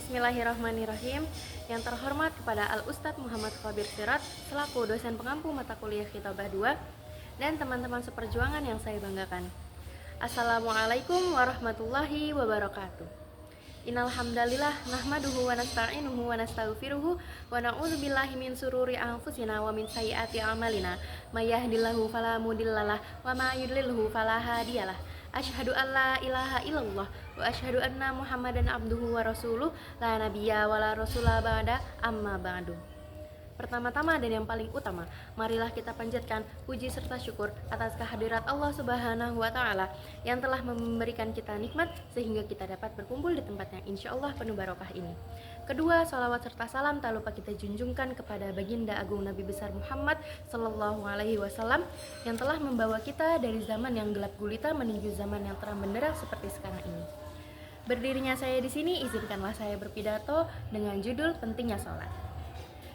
Bismillahirrahmanirrahim. Yang terhormat kepada Al-Ustadz Muhammad Khabir Sirat selaku dosen pengampu mata kuliah Kitabah 2 dan teman-teman seperjuangan yang saya banggakan. Assalamualaikum warahmatullahi wabarakatuh. Innal hamdalillah nahmaduhu wa nasta'inuhu wa nastaghfiruhu wa na'udzu billahi min sururi anfusina wa min sayyiati a'malina. May yahdihillahu fala mudhillalah wa may yudlilhu fala hadiyalah. Asyhadu an la ilaha illallah wa asyhadu anna Muhammadan abduhu wa rasuluh la nabiyya wa la rasula ba'da amma ba'du. Pertama-tama dan yang paling utama, marilah kita panjatkan puji serta syukur atas kehadirat Allah Subhanahu wa Ta'ala yang telah memberikan kita nikmat sehingga kita dapat berkumpul di tempat yang insya Allah penuh barokah ini. Kedua, salawat serta salam tak lupa kita junjungkan kepada baginda agung Nabi besar Muhammad Sallallahu Alaihi Wasallam yang telah membawa kita dari zaman yang gelap gulita menuju zaman yang terang benderang seperti sekarang ini. Berdirinya saya di sini, izinkanlah saya berpidato dengan judul pentingnya sholat.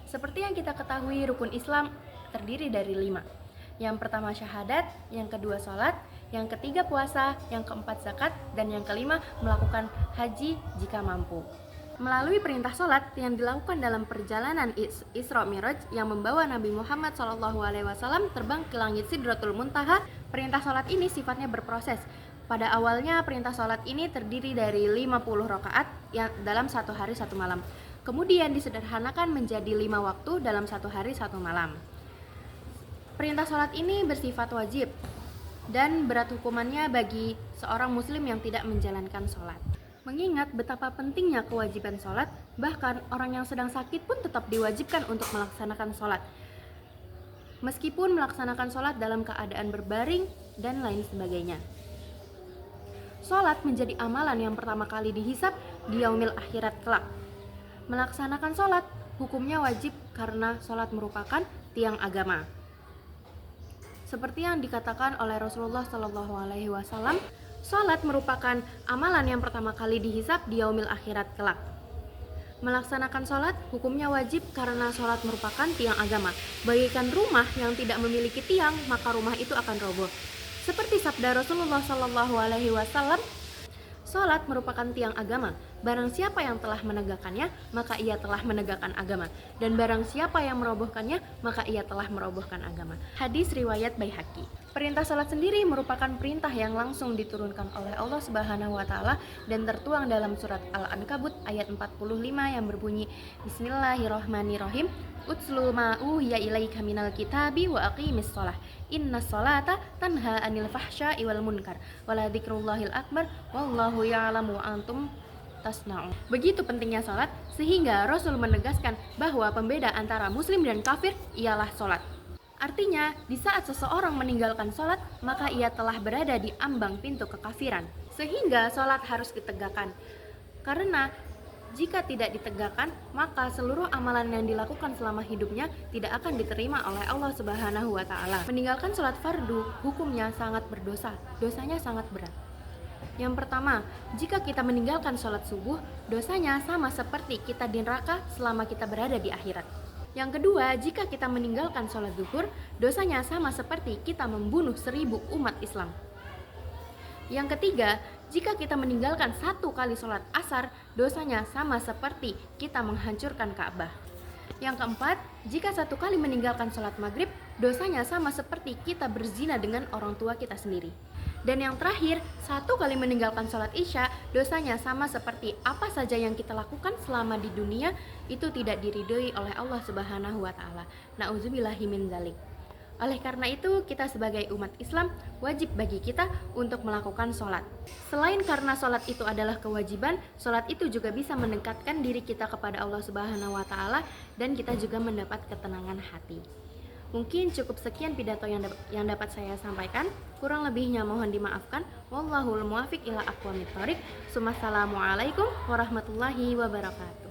Seperti yang kita ketahui, rukun Islam terdiri dari 5. Yang pertama syahadat, yang kedua sholat, yang ketiga puasa, yang keempat zakat, dan yang kelima melakukan haji jika mampu. Melalui perintah sholat yang dilakukan dalam perjalanan Isra Mi'raj yang membawa Nabi Muhammad SAW terbang ke langit Sidratul Muntaha, perintah sholat ini sifatnya berproses. Pada awalnya perintah sholat ini terdiri dari 50 rakaat yang dalam satu hari satu malam. Kemudian disederhanakan menjadi 5 waktu dalam satu hari satu malam. Perintah sholat ini bersifat wajib dan berat hukumannya bagi seorang muslim yang tidak menjalankan sholat. Mengingat betapa pentingnya kewajiban sholat, bahkan orang yang sedang sakit pun tetap diwajibkan untuk melaksanakan sholat. Meskipun melaksanakan sholat dalam keadaan berbaring dan lain sebagainya. Sholat menjadi amalan yang pertama kali dihisab di yaumil akhirat kelak. Melaksanakan sholat hukumnya wajib karena sholat merupakan tiang agama. Seperti yang dikatakan oleh Rasulullah Shallallahu Alaihi Wasallam, sholat merupakan amalan yang pertama kali dihisab di yaumil akhirat kelak. Melaksanakan sholat hukumnya wajib karena sholat merupakan tiang agama. Bagaikan rumah yang tidak memiliki tiang, maka rumah itu akan roboh. Seperti sabda Rasulullah Shallallahu Alaihi Wasallam, sholat merupakan tiang agama. Barang siapa yang telah menegakkannya, maka ia telah menegakkan agama. Dan barang siapa yang merobohkannya, maka ia telah merobohkan agama. Hadis riwayat Baihaqi. Perintah sholat sendiri merupakan perintah yang langsung diturunkan oleh Allah Subhanahu wa Ta'ala dan tertuang dalam surat Al-Ankabut ayat 45 yang berbunyi Bismillahirrahmanirrahim. Utslu ma uhiya ilaika minal kitabi wa aqimis shalah. Innas sholata tanha 'anil fahsya'i wal munkar. Wala dzikrullahil akbar wallahu ya'lamu wa antum tasna'un. Begitu pentingnya sholat sehingga Rasul menegaskan bahwa pembeda antara muslim dan kafir ialah sholat. Artinya, di saat seseorang meninggalkan sholat, maka ia telah berada di ambang pintu kekafiran. Sehingga sholat harus ditegakkan. Karena jika tidak ditegakkan, maka seluruh amalan yang dilakukan selama hidupnya tidak akan diterima oleh Allah Subhanahu wa Ta'ala. Meninggalkan sholat fardu, hukumnya sangat berdosa, dosanya sangat berat. Yang pertama, jika kita meninggalkan sholat subuh, dosanya sama seperti kita di neraka selama kita berada di akhirat. Yang kedua, jika kita meninggalkan sholat zuhur, dosanya sama seperti kita membunuh 1000 umat Islam. Yang ketiga, jika kita meninggalkan 1 kali sholat asar, dosanya sama seperti kita menghancurkan Ka'bah. Yang keempat, jika 1 kali meninggalkan sholat maghrib, dosanya sama seperti kita berzina dengan orang tua kita sendiri. Dan yang terakhir, 1 kali meninggalkan sholat isya, dosanya sama seperti apa saja yang kita lakukan selama di dunia itu tidak diridhoi oleh Allah Subhanahu wa Ta'ala. Na'udzubillahi min dzalik. Oleh karena itu, kita sebagai umat Islam wajib bagi kita untuk melakukan sholat. Selain karena sholat itu adalah kewajiban, sholat itu juga bisa mendekatkan diri kita kepada Allah Subhanahu wa Ta'ala dan kita juga mendapat ketenangan hati. Mungkin cukup sekian pidato yang dapat saya sampaikan. Kurang lebihnya mohon dimaafkan. Wallahul muwaffiq ila aqwamit thoriq. Assalamualaikum warahmatullahi wabarakatuh.